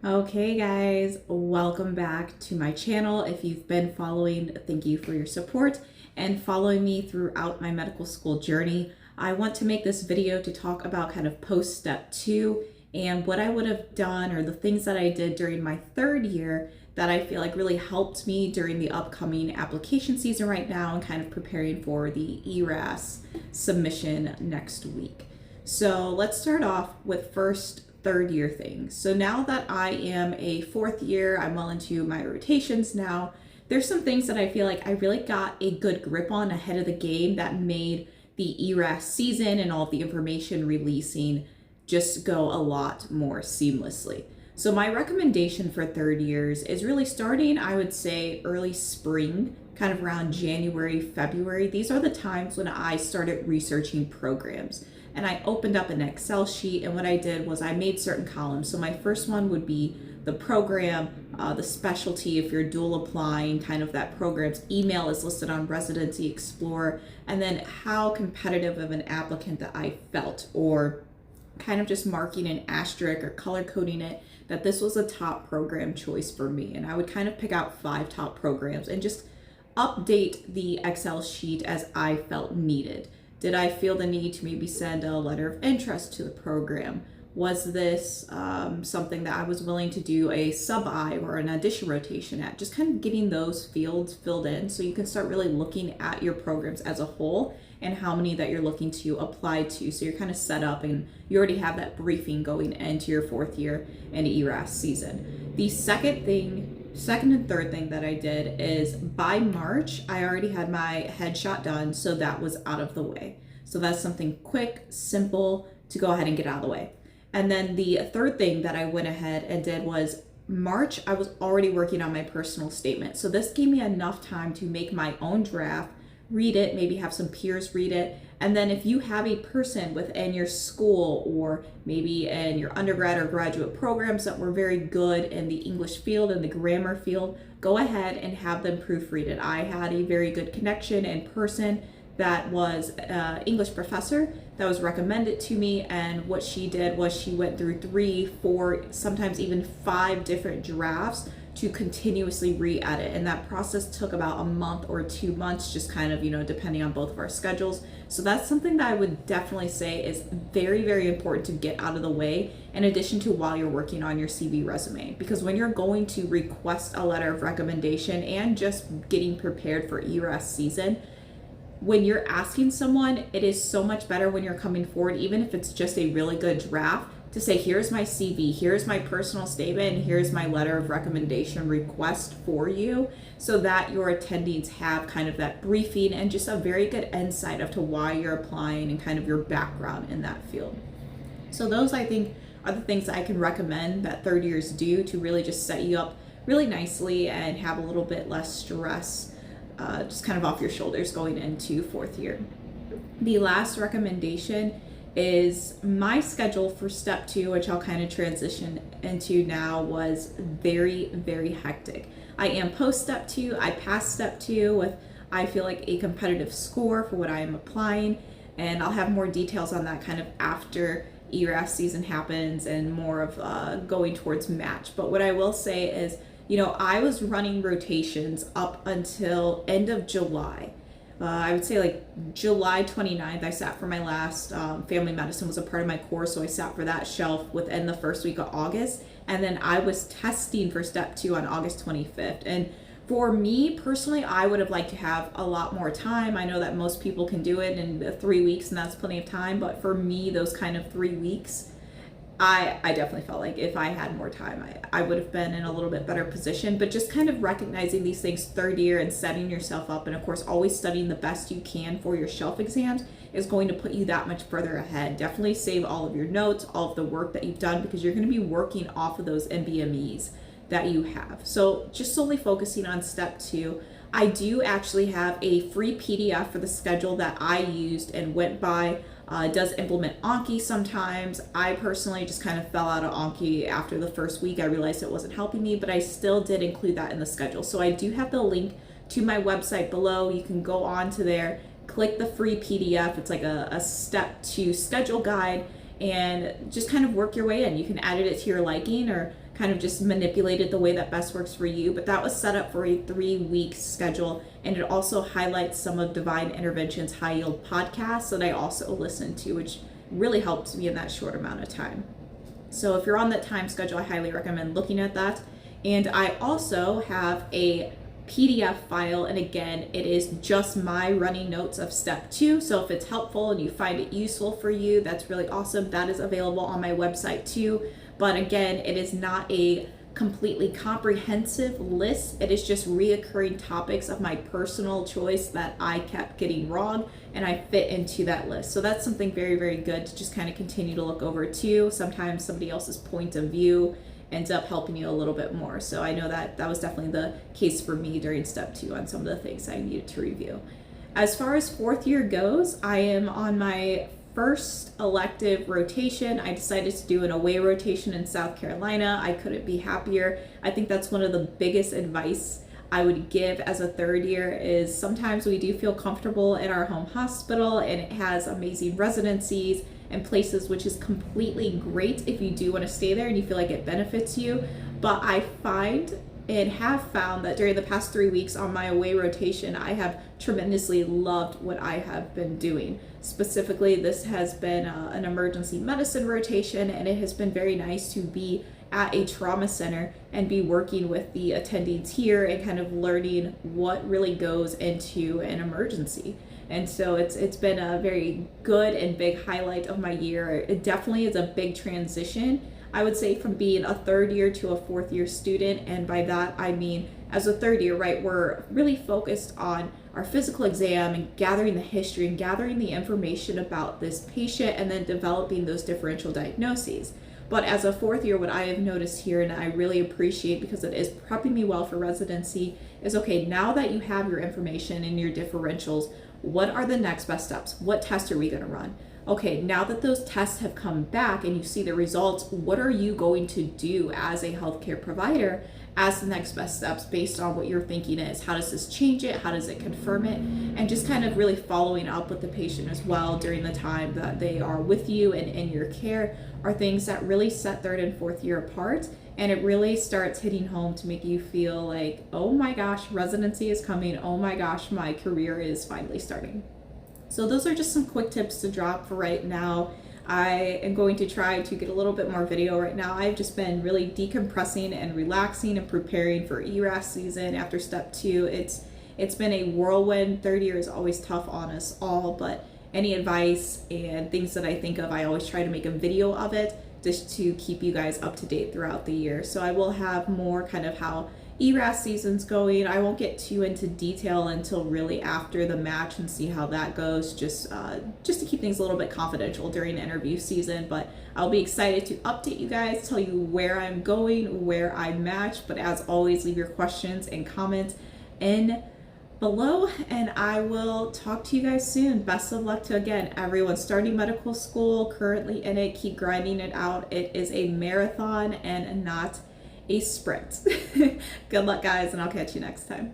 Okay guys, welcome back to my channel. If you've been following, thank you for your support and following me throughout my medical school journey. I want to make this video to talk about kind of post step 2 and what I would have done or the things that I did during my third year that I feel like really helped me during the upcoming application season right now and kind of preparing for the ERAS submission next week. So let's start off with first third year things. So now that I am a fourth year, I'm well into my rotations now, there's some things that I feel like I really got a good grip on ahead of the game that made the ERAS season and all of the information releasing just go a lot more seamlessly. So my recommendation for third years is really starting, I would say, early spring, kind of around January, February. These are the times when I started researching programs. And I opened up an Excel sheet, and what I did was I made certain columns. So my first one would be the program, the specialty, if you're dual applying, kind of that program's email is listed on Residency Explorer, and then how competitive of an applicant that I felt, or kind of just marking an asterisk or color coding it, that this was a top program choice for me. And I would kind of pick out 5 top programs and just update the Excel sheet as I felt needed. Did I feel the need to maybe send a letter of interest to the program? Was this something that I was willing to do a sub-I or an addition rotation at? Just kind of getting those fields filled in so you can start really looking at your programs as a whole and how many that you're looking to apply to. So you're kind of set up and you already have that briefing going into your fourth year and ERAS season. The second and third thing that I did is by March, I already had my headshot done, so that was out of the way. So that's something quick, simple to go ahead and get out of the way. And then the third thing that I went ahead and did was March, I was already working on my personal statement. So this gave me enough time to make my own draft, read it, maybe have some peers read it. And then if you have a person within your school or maybe in your undergrad or graduate programs that were very good in the English field and the grammar field, go ahead and have them proofread it. I had a very good connection in person that was an English professor that was recommended to me, and what she did was she went through 3, 4, sometimes even 5 different drafts to continuously re-edit, and that process took about a month or 2 months, just kind of, depending on both of our schedules. So that's something that I would definitely say is very, very important to get out of the way, in addition to while you're working on your CV resume, because when you're going to request a letter of recommendation and just getting prepared for ERAS season, when you're asking someone, it is so much better when you're coming forward, even if it's just a really good draft, to say, here's my CV, here's my personal statement, and here's my letter of recommendation request for you, so that your attendings have kind of that briefing and just a very good insight of to why you're applying and kind of your background in that field. So those, I think, are the things that I can recommend that third years do to really just set you up really nicely and have a little bit less stress just kind of off your shoulders going into fourth year. The last recommendation is my schedule for step 2, which I'll kind of transition into now, was very, very hectic. I am post step 2. I passed step 2 with, I feel like, a competitive score for what I am applying, and I'll have more details on that kind of after ERAS season happens and more of going towards match. But what I will say is, I was running rotations up until end of July. I would say like July 29th, I sat for my last family medicine was a part of my course, so I sat for that shelf within the first week of August. And then I was testing for step 2 on August 25th. And for me personally, I would have liked to have a lot more time. I know that most people can do it in 3 weeks, and that's plenty of time. But for me, those kind of 3 weeks, I definitely felt like if I had more time, I would have been in a little bit better position. But just kind of recognizing these things third year and setting yourself up, and of course always studying the best you can for your shelf exams, is going to put you that much further ahead. Definitely save all of your notes, all of the work that you've done, because you're going to be working off of those NBMEs that you have. So just solely focusing on step 2. I do actually have a free PDF for the schedule that I used and went by. It does implement Anki sometimes. I personally just kind of fell out of Anki after the first week. I realized it wasn't helping me, but I still did include that in the schedule. So I do have the link to my website below. You can go on to there, click the free PDF. It's like a step 2 schedule guide, and just kind of work your way in. You can edit it to your liking or kind of just manipulate it the way that best works for you. But that was set up for a 3-week schedule. And it also highlights some of Divine Intervention's high yield podcasts that I also listen to, which really helps me in that short amount of time. So if you're on that time schedule, I highly recommend looking at that. And I also have a PDF file, and again, it is just my running notes of step 2. So if it's helpful and you find it useful for you, that's really awesome. That is available on my website too. But again, it is not a completely comprehensive list. It is just reoccurring topics of my personal choice that I kept getting wrong, and I fit into that list. So that's something very, very good to just kind of continue to look over too. Sometimes somebody else's point of view ends up helping you a little bit more. So I know that that was definitely the case for me during step 2 on some of the things I needed to review. As far as 4th year goes, I am on my first elective rotation. I decided to do an away rotation in South Carolina. I couldn't be happier. I think that's one of the biggest advice I would give as a 3rd year is sometimes we do feel comfortable in our home hospital, and it has amazing residencies and places, which is completely great if you do want to stay there and you feel like it benefits you. But I find and have found that during the past 3 weeks on my away rotation, I have tremendously loved what I have been doing. Specifically, this has been an emergency medicine rotation, and it has been very nice to be at a trauma center and be working with the attendings here and kind of learning what really goes into an emergency. And so it's been a very good and big highlight of my year. It definitely is a big transition, I would say, from being a 3rd year to a 4th year student. And by that, I mean, as a 3rd year, right, we're really focused on our physical exam and gathering the history and gathering the information about this patient and then developing those differential diagnoses. But as a 4th year, what I have noticed here, and I really appreciate because it is prepping me well for residency, is okay, now that you have your information and your differentials, what are the next best steps? What tests are we going to run? Okay, now that those tests have come back and you see the results, what are you going to do as a healthcare provider as the next best steps based on what your thinking is? How does this change it? How does it confirm it? And just kind of really following up with the patient as well during the time that they are with you and in your care are things that really set 3rd and 4th year apart. And it really starts hitting home to make you feel like, oh my gosh, residency is coming. Oh my gosh, my career is finally starting. So those are just some quick tips to drop for right now. I am going to try to get a little bit more video right now. I've just been really decompressing and relaxing and preparing for ERAS season after step 2. It's been a whirlwind. 3rd year is always tough on us all, but any advice and things that I think of, I always try to make a video of it just to keep you guys up to date throughout the year. So I will have more kind of how ERAS season's going. I won't get too into detail until really after the match and see how that goes, just to keep things a little bit confidential during interview season. But I'll be excited to update you guys, tell you where I'm going, where I match. But as always, leave your questions and comments in below, and I will talk to you guys soon. Best of luck to, again, everyone starting medical school, currently in it. Keep grinding it out. It is a marathon and not a sprint. Good luck, guys, and I'll catch you next time.